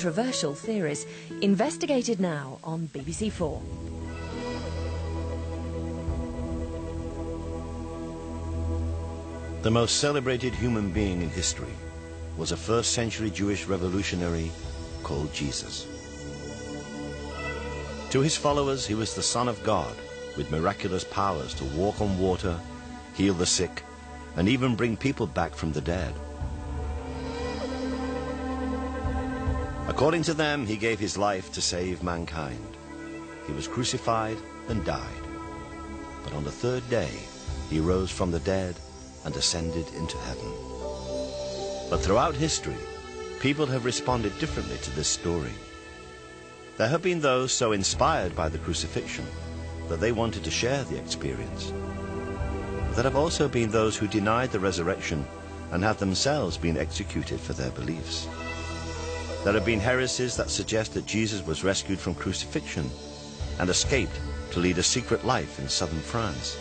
controversial theories, investigated now on BBC 4. The most celebrated human being in history was a first-century Jewish revolutionary called Jesus. To his followers, he was the Son of God, with miraculous powers to walk on water, heal the sick, and even bring people back from the dead. According to them, he gave his life to save mankind. He was crucified and died. But on the third day, he rose from the dead and ascended into heaven. But throughout history, people have responded differently to this story. There have been those so inspired by the crucifixion that they wanted to share the experience. There have also been those who denied the resurrection and have themselves been executed for their beliefs. There have been heresies that suggest that Jesus was rescued from crucifixion and escaped to lead a secret life in southern France.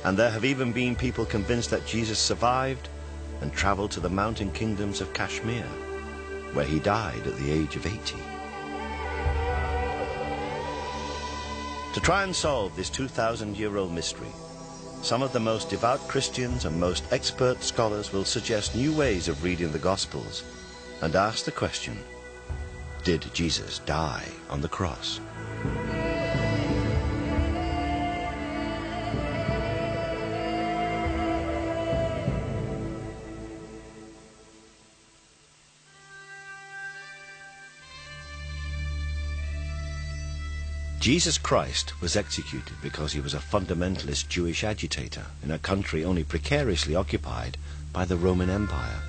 And there have even been people convinced that Jesus survived and traveled to the mountain kingdoms of Kashmir, where he died at the age of 80. To try and solve this 2,000-year-old mystery, some of the most devout Christians and most expert scholars will suggest new ways of reading the Gospels and ask the question, did Jesus die on the cross? Jesus Christ was executed because he was a fundamentalist Jewish agitator in a country only precariously occupied by the Roman Empire.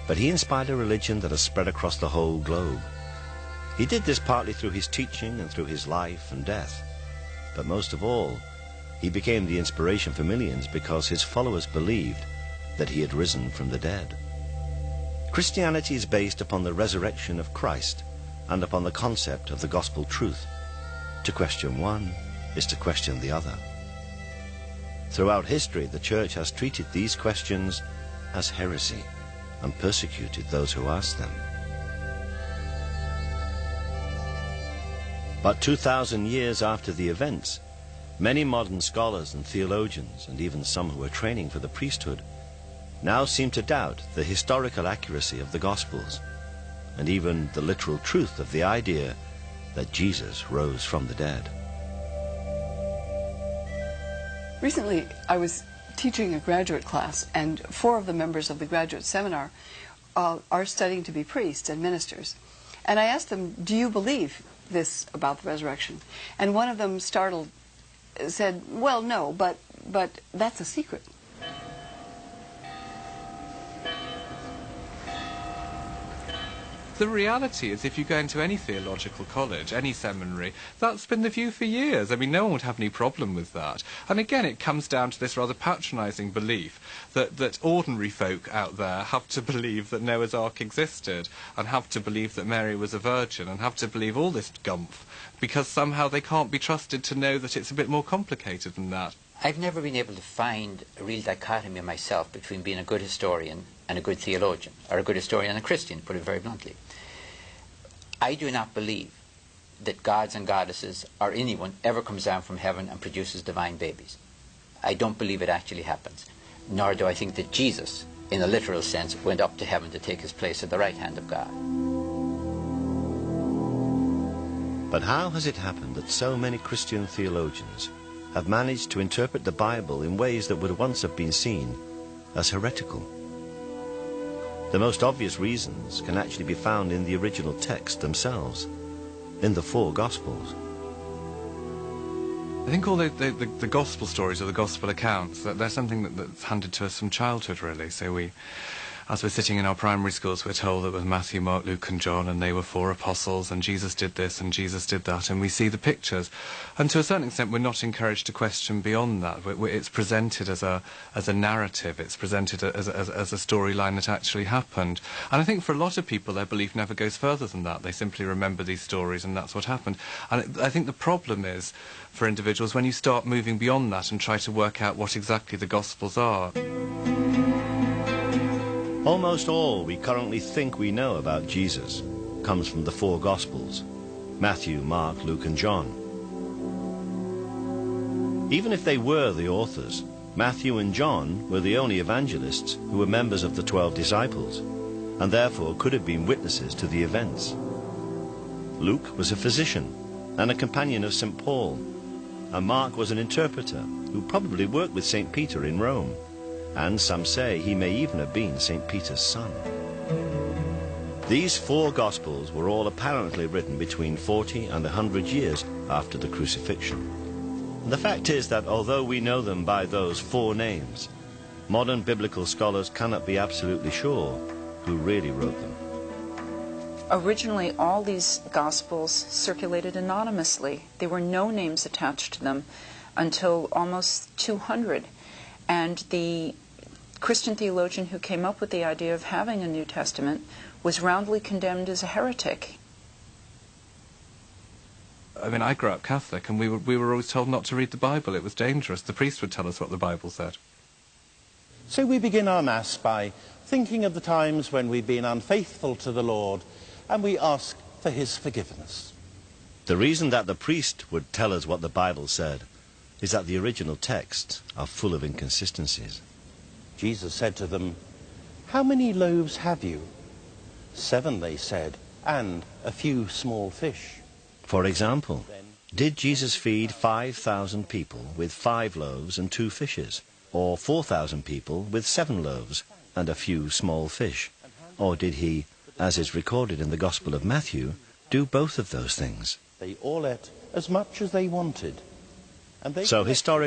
But he inspired a religion that has spread across the whole globe. He did this partly through his teaching and through his life and death. But most of all, he became the inspiration for millions because his followers believed that he had risen from the dead. Christianity is based upon the resurrection of Christ and upon the concept of the gospel truth. To question one is to question the other. Throughout history, the Church has treated these questions as heresy and persecuted those who asked them. But 2,000 years after the events, many modern scholars and theologians, and even some who are training for the priesthood, now seem to doubt the historical accuracy of the Gospels, and even the literal truth of the idea that Jesus rose from the dead. Recently, I was teaching a graduate class, and 4 of the members of the graduate seminar are studying to be priests and ministers. And I asked them, do you believe this about the resurrection? And one of them, startled, said, well, no, but that's a secret. The reality is, if you go into any theological college, any seminary, that's been the view for years. I mean, no one would have any problem with that. And again, it comes down to this rather patronising belief that ordinary folk out there have to believe that Noah's Ark existed, and have to believe that Mary was a virgin, and have to believe all this gumph, because somehow they can't be trusted to know that it's a bit more complicated than that. I've never been able to find a real dichotomy myself between being a good historian and a good theologian, or a good historian and a Christian, to put it very bluntly. I do not believe that gods and goddesses or anyone ever comes down from heaven and produces divine babies. I don't believe it actually happens. Nor do I think that Jesus, in a literal sense, went up to heaven to take his place at the right hand of God. But how has it happened that so many Christian theologians have managed to interpret the Bible in ways that would once have been seen as heretical? The most obvious reasons can actually be found in the original text themselves, in the 4 Gospels. I think all the Gospel stories or the Gospel accounts, that they're something that's handed to us from childhood, really. So as we're sitting in our primary schools, we're told that it was Matthew, Mark, Luke and John, and they were 4 apostles, and Jesus did this and Jesus did that, and we see the pictures. And to a certain extent, we're not encouraged to question beyond that. It's presented as a narrative. It's presented as a storyline that actually happened. And I think for a lot of people, their belief never goes further than that. They simply remember these stories, and that's what happened. And I think the problem is, for individuals, when you start moving beyond that and try to work out what exactly the Gospels are. Almost all we currently think we know about Jesus comes from the four Gospels: Matthew, Mark, Luke and John. Even if they were the authors, Matthew and John were the only evangelists who were members of the 12 disciples, and therefore could have been witnesses to the events. Luke was a physician and a companion of St. Paul, and Mark was an interpreter who probably worked with St. Peter in Rome, and some say he may even have been St. Peter's son. These four Gospels were all apparently written between 40 and 100 years after the crucifixion. And the fact is that although we know them by those four names, modern biblical scholars cannot be absolutely sure who really wrote them. Originally, all these Gospels circulated anonymously. There were no names attached to them until almost 200. And the Christian theologian who came up with the idea of having a New Testament was roundly condemned as a heretic. I mean, I grew up Catholic, and we were always told not to read the Bible. It was dangerous. The priest would tell us what the Bible said. So we begin our Mass by thinking of the times when we've been unfaithful to the Lord, and we ask for his forgiveness. The reason that the priest would tell us what the Bible said is that the original texts are full of inconsistencies. Jesus said to them, "How many loaves have you?" 7, they said, "and a few small fish." For example, did Jesus feed 5,000 people with 5 loaves and 2 fishes, or 4,000 people with 7 loaves and a few small fish? Or did he, as is recorded in the Gospel of Matthew, do both of those things? They all ate as much as they wanted. And they So historically,